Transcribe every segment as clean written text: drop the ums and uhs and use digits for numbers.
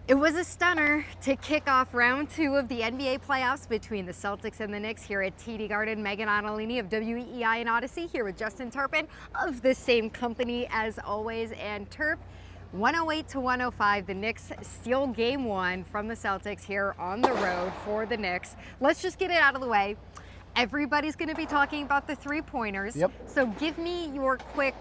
It was a stunner to kick off round 2 of the NBA playoffs between the Celtics and the Knicks here at TD Garden. Meghan Ottolini of WEI and Odyssey here with Justin Turpin of the same company as always. And Turp, 108 to 105, the Knicks steal game 1 from the Celtics here on the road for the Knicks. Let's just get it out of the way. Everybody's going to be talking about the three-pointers. Yep. So give me your quick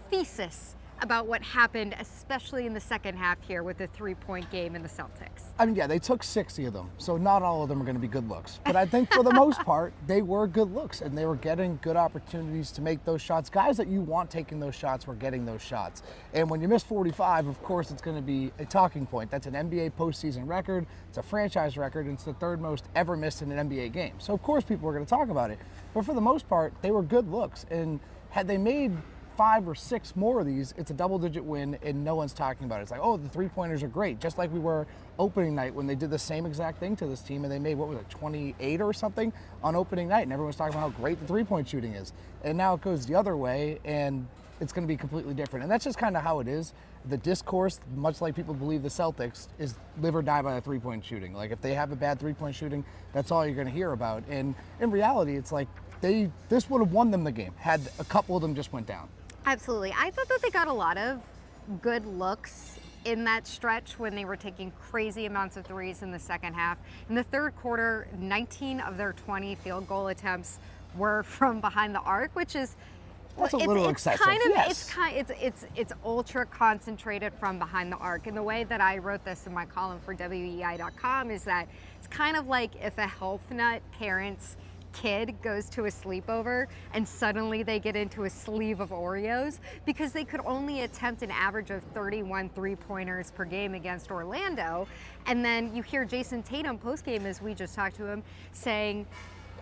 thesis about what happened, especially in the second half here with the three-point game in the Celtics. I mean, yeah, they took 60 of them, so not all of them are going to be good looks. But I think for the most part, they were good looks, and they were getting good opportunities to make those shots. Guys that you want taking those shots were getting those shots. And when you miss 45, of course, it's going to be a talking point. That's an NBA postseason record. It's a franchise record, and it's the third most ever missed in an NBA game. So, of course, people are going to talk about it. But for the most part, they were good looks. And had they made 5 or 6 more of these, it's a double-digit win, and no one's talking about it. It's like, oh, the three-pointers are great, just like we were opening night when they did the same exact thing to this team, and they made, what was it, 28 or something on opening night, and everyone's talking about how great the three-point shooting is. And now it goes the other way, and it's going to be completely different. And that's just kind of how it is. The discourse, much like people believe the Celtics, is live or die by the three-point shooting. Like, if they have a bad three-point shooting, that's all you're going to hear about. And in reality, it's like this would have won them the game had a couple of them just went down. Absolutely. I thought that they got a lot of good looks in that stretch when they were taking crazy amounts of threes in the second half. In the third quarter, 19 of their 20 field goal attempts were from behind the arc, which is That's a little excessive. Yes. It's ultra concentrated from behind the arc. And the way that I wrote this in my column for weei.com is that it's kind of like if a health nut parent's kid goes to a sleepover and suddenly they get into a sleeve of Oreos because they could only attempt an average of 31 three-pointers per game against Orlando. And then you hear Jason Tatum post-game, as we just talked to him, saying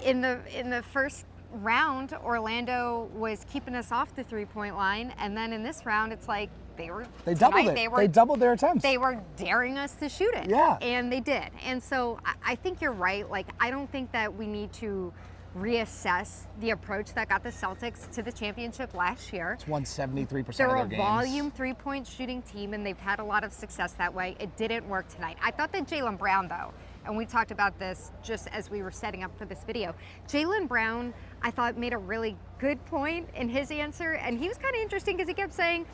in the first round, Orlando was keeping us off the three-point line, and then in this round, it's like they doubled it. They doubled their attempts. They were daring us to shoot it. Yeah. And they did. And so I think you're right. Like, I don't think that we need to reassess the approach that got the Celtics to the championship last year. It's won 73% of their games. They're a volume three-point shooting team, and they've had a lot of success that way. It didn't work tonight. I thought that Jaylen Brown, though, and we talked about this just as we were setting up for this video, Jaylen Brown, I thought, made a really good point in his answer, and he was kind of interesting because he kept saying,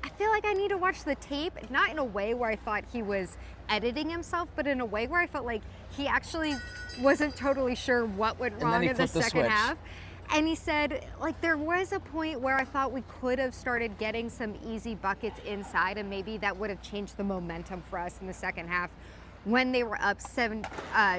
I feel like I need to watch the tape, not in a way where I thought he was editing himself, but in a way where I felt like he actually wasn't totally sure what went wrong in the second half. And he said, like, there was a point where I thought we could have started getting some easy buckets inside, and maybe that would have changed the momentum for us in the second half. When they were up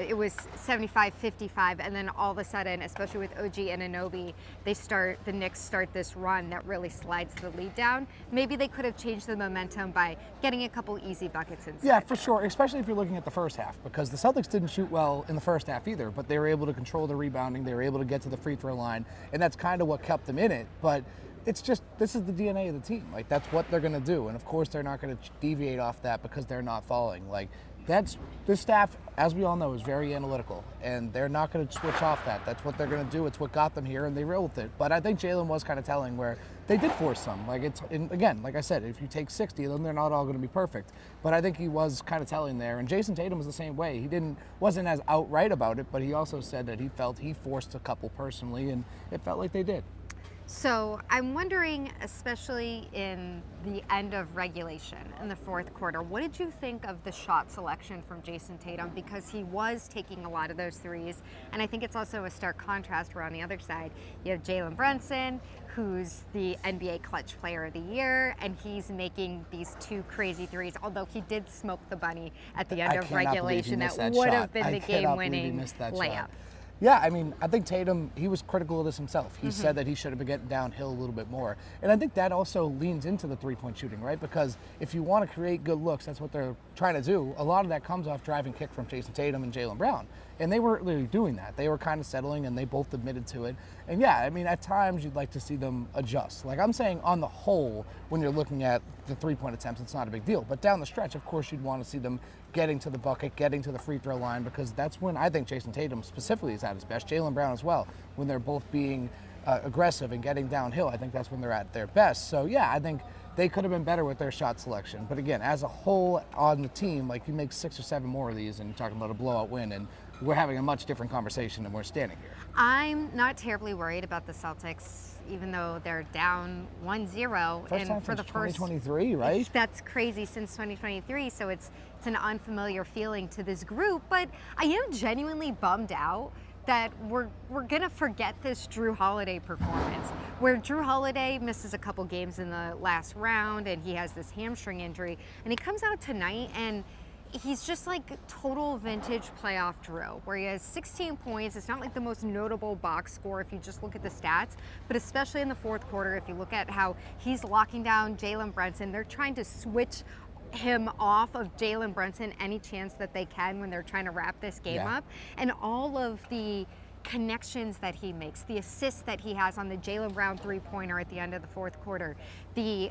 it was 75-55, and then all of a sudden, especially with OG and Anunoby, the Knicks start this run that really slides the lead down. Maybe they could have changed the momentum by getting a couple easy buckets inside. Yeah, for sure, especially if you're looking at the first half, because the Celtics didn't shoot well in the first half either, but they were able to control the rebounding, they were able to get to the free throw line, and that's kind of what kept them in it. But it's just, this is the DNA of the team. Like, that's what they're going to do, and of course they're not going to deviate off that because they're not falling. Like, this staff, as we all know, is very analytical, and they're not going to switch off that. That's what they're going to do. It's what got them here, and they roll with it. But I think Jaylen was kind of telling where they did force some. Like, again, like I said, if you take 60 of them, they're not all going to be perfect. But I think he was kind of telling there. And Jason Tatum was the same way. He wasn't as outright about it, but he also said that he felt he forced a couple personally, and it felt like they did. So I'm wondering, especially in the end of regulation in the fourth quarter, what did you think of the shot selection from Jason Tatum? Because he was taking a lot of those threes, and I think it's also a stark contrast where on the other side you have Jalen Brunson, who's the NBA Clutch Player of the Year, and he's making these 2 crazy threes, although he did smoke the bunny at the end of regulation. That would have been the game-winning layup. Yeah, I mean, I think Tatum, he was critical of this himself. He said that he should have been getting downhill a little bit more. And I think that also leans into the three-point shooting, right? Because if you want to create good looks, that's what they're trying to do. A lot of that comes off driving kick from Jason Tatum and Jaylen Brown. And they weren't really doing that. They were kind of settling, and they both admitted to it. And yeah, I mean, at times you'd like to see them adjust. Like, I'm saying on the whole, when you're looking at the three-point attempts, it's not a big deal. But down the stretch, of course, you'd want to see them getting to the bucket, getting to the free throw line, because that's when I think Jason Tatum specifically is at his best. Jaylen Brown as well, when they're both being aggressive and getting downhill. I think that's when they're at their best. So yeah, I think they could have been better with their shot selection. But again, as a whole on the team, like you make 6 or 7 more of these and you're talking about a blowout win, and we're having a much different conversation than we're standing here. I'm not terribly worried about the Celtics, even though they're down 1-0. First time and for the first 2023, right? That's crazy, since 2023. So it's an unfamiliar feeling to this group. But I am genuinely bummed out that we're gonna forget this Drew Holiday performance, where Drew Holiday misses a couple games in the last round and he has this hamstring injury, and he comes out tonight and he's just like total vintage playoff Drew, where he has 16 points. It's not like the most notable box score if you just look at the stats, but especially in the fourth quarter, if you look at how he's locking down Jalen Brunson, they're trying to switch him off of Jalen Brunson any chance that they can when they're trying to wrap this game up. And all of the connections that he makes, the assists that he has on the Jaylen Brown three-pointer at the end of the fourth quarter, the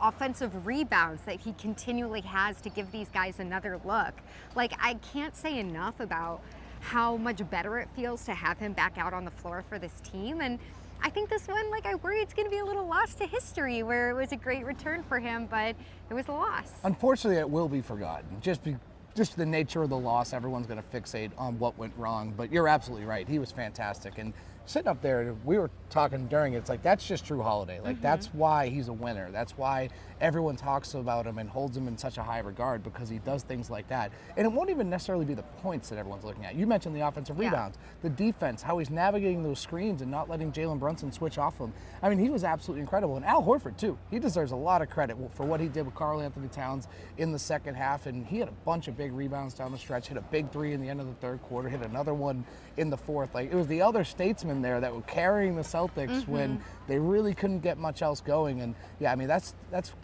offensive rebounds that he continually has to give these guys another look. Like, I can't say enough about how much better it feels to have him back out on the floor for this team. And I think this one, like, I worry it's going to be a little loss to history, where it was a great return for him, but it was a loss. Unfortunately, it will be forgotten. Just the nature of the loss, everyone's going to fixate on what went wrong. But you're absolutely right. He was fantastic. And sitting up there, we were talking during it, it's like, that's just Drew Holiday. Like, that's why he's a winner. That's why everyone talks about him and holds him in such a high regard, because he does things like that. And it won't even necessarily be the points that everyone's looking at. You mentioned the offensive rebounds, the defense, how he's navigating those screens and not letting Jalen Brunson switch off him. I mean, he was absolutely incredible. And Al Horford, too. He deserves a lot of credit for what he did with Karl-Anthony Towns in the second half. And he had a bunch of big rebounds down the stretch, hit a big three in the end of the third quarter, hit another one in the fourth. Like, it was the other statesmen there that were carrying the Celtics when they really couldn't get much else going. And yeah, I mean, that's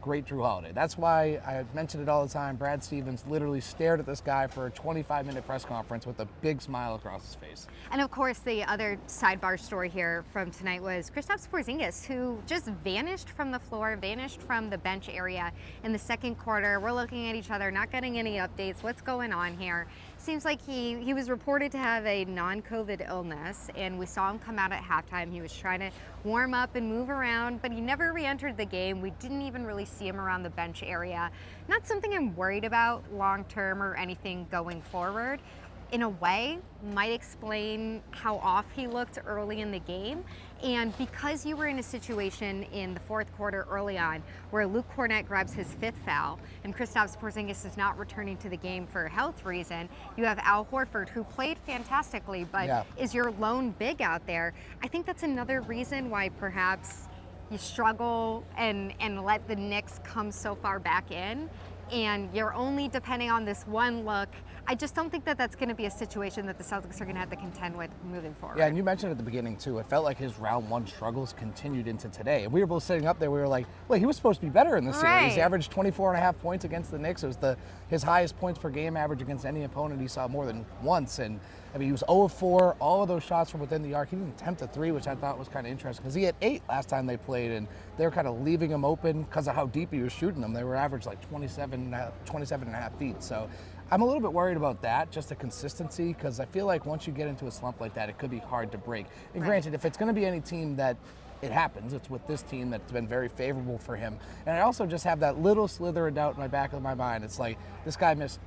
great Drew Holiday. That's why I mention it all the time. Brad Stevens literally stared at this guy for a 25-minute press conference with a big smile across his face. And of course, the other sidebar story here from tonight was Kristaps Porzingis, who just vanished from the floor, vanished from the bench area in the second quarter. We're looking at each other, not getting any updates. What's going on here? Seems like he was reported to have a non-COVID illness, and we saw him come out at halftime. He was trying to warm up and move around, but he never re-entered the game. We didn't even really see him around the bench area. Not something I'm worried about long-term or anything going forward. In a way, might explain how off he looked early in the game. And because you were in a situation in the fourth quarter early on where Luke Cornett grabs his 5th foul and Kristaps Porzingis is not returning to the game for a health reason, you have Al Horford, who played fantastically but is your lone big out there. I think that's another reason why perhaps you struggle and let the Knicks come so far back in, and you're only depending on this one look. I just don't think that that's going to be a situation that the Celtics are going to have to contend with moving forward. Yeah, and you mentioned at the beginning, too, it felt like his round one struggles continued into today. And we were both sitting up there, we were like, well, he was supposed to be better in this series. He averaged 24.5 points against the Knicks. It was his highest points per game average against any opponent he saw more than once. And I mean, he was 0 of 4, all of those shots from within the arc. He didn't attempt a 3, which I thought was kind of interesting, because he had 8 last time they played, and they were kind of leaving him open because of how deep he was shooting them. They were averaged like 27.5 feet. So I'm a little bit worried about that, just the consistency, because I feel like once you get into a slump like that, it could be hard to break. And granted, if it's going to be any team that it happens, it's with this team that's been very favorable for him. And I also just have that little slither of doubt in my back of my mind. It's like, this guy missed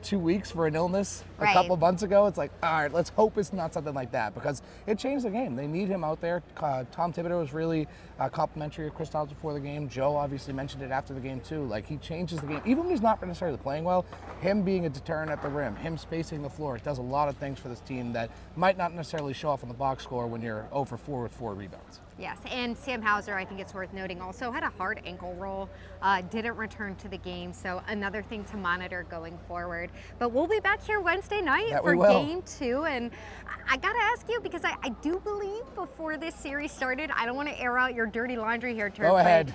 2 weeks for an illness a couple months ago. It's like, all right, let's hope it's not something like that, because it changed the game. They need him out there. Tom Thibodeau was really complimentary of Kristaps before the game. Joe obviously mentioned it after the game too. Like, he changes the game. Even when he's not necessarily playing well, him being a deterrent at the rim, him spacing the floor, it does a lot of things for this team that might not necessarily show off on the box score when you're 0 for 4 with 4 rebounds. Yes, and Sam Hauser, I think it's worth noting, also had a hard ankle roll, didn't return to the game, so another thing to monitor going forward. But we'll be back here Wednesday night for Game 2, and I gotta ask you, because I do believe before this series started, I don't want to air out your dirty laundry here, Turpin. Go ahead.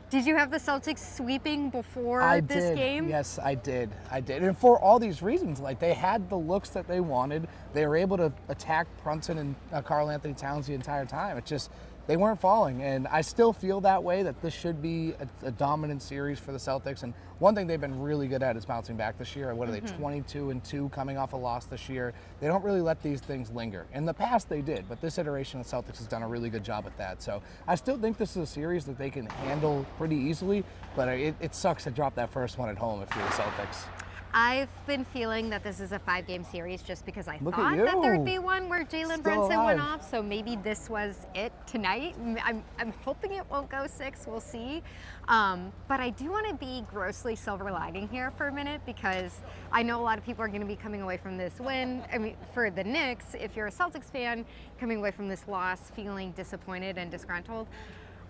Did you have the Celtics sweeping before this game? Yes, I did. And for all these reasons, like, they had the looks that they wanted. They were able to attack Brunson and Karl-Anthony Towns the entire time. It's just, they weren't falling. And I still feel that way, that this should be a dominant series for the Celtics. And one thing they've been really good at is bouncing back this year. What are they, 22-2 coming off a loss this year? They don't really let these things linger. In the past they did, but this iteration of the Celtics has done a really good job at that. So I still think this is a series that they can handle pretty easily, but it sucks to drop that first one at home if you're the Celtics. I've been feeling that this is a 5-game series just because I Look thought at that there'd you. be one where Jalen Still Brunson alive. went off, so maybe this was it tonight. I'm hoping it won't go 6, we'll see. But I do want to be grossly silver lining here for a minute, because I know a lot of people are going to be coming away from this win. I mean, for the Knicks, if you're a Celtics fan, coming away from this loss feeling disappointed and disgruntled.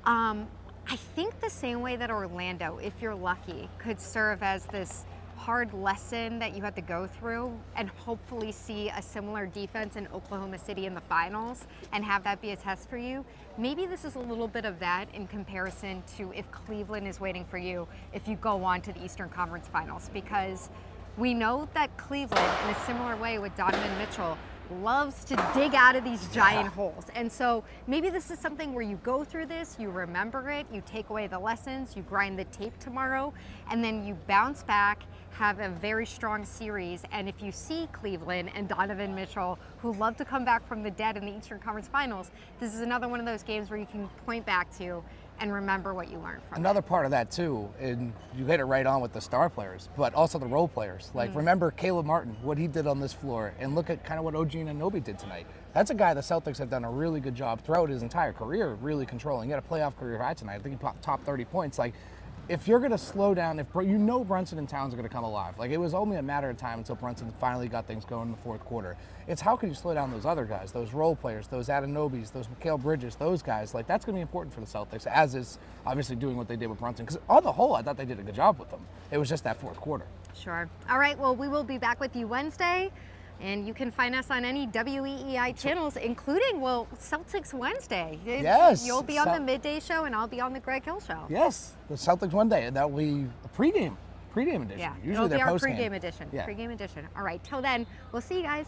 I think the same way that Orlando, if you're lucky, could serve as this hard lesson that you have to go through, and hopefully see a similar defense in Oklahoma City in the finals and have that be a test for you. Maybe this is a little bit of that in comparison to if Cleveland is waiting for you if you go on to the Eastern Conference Finals, because we know that Cleveland, in a similar way with Donovan Mitchell, loves to dig out of these giant holes. And so maybe this is something where you go through this, you remember it, you take away the lessons, you grind the tape tomorrow, and then you bounce back, have a very strong series. And if you see Cleveland and Donovan Mitchell, who love to come back from the dead in the Eastern Conference Finals, this is another one of those games where you can point back to and remember what you learned from Another part of that too, and you hit it right on with the star players, but also the role players. Like remember Caleb Martin, what he did on this floor, and look at kind of what OG Anunoby did tonight. That's a guy the Celtics have done a really good job throughout his entire career, really controlling. He had a playoff career high tonight. I think he popped top 30 points. Like, if you're going to slow down, if you know Brunson and Towns are going to come alive, like it was only a matter of time until Brunson finally got things going in the fourth quarter. It's how can you slow down those other guys, those role players, those Adenobis, those Mikal Bridges, those guys. Like that's going to be important for the Celtics, as is obviously doing what they did with Brunson. Because on the whole, I thought they did a good job with them. It was just that fourth quarter. Sure. All right, well, we will be back with you Wednesday. And you can find us on any WEEI channels, including, well, Celtics Wednesday. Yes. You'll be on the midday show, and I'll be on the Greg Hill show. Yes, the Celtics one day, and that will be a pregame edition. Yeah, Usually it'll they're be our postgame. pregame edition. Yeah. Pregame edition. All right, till then, we'll see you guys.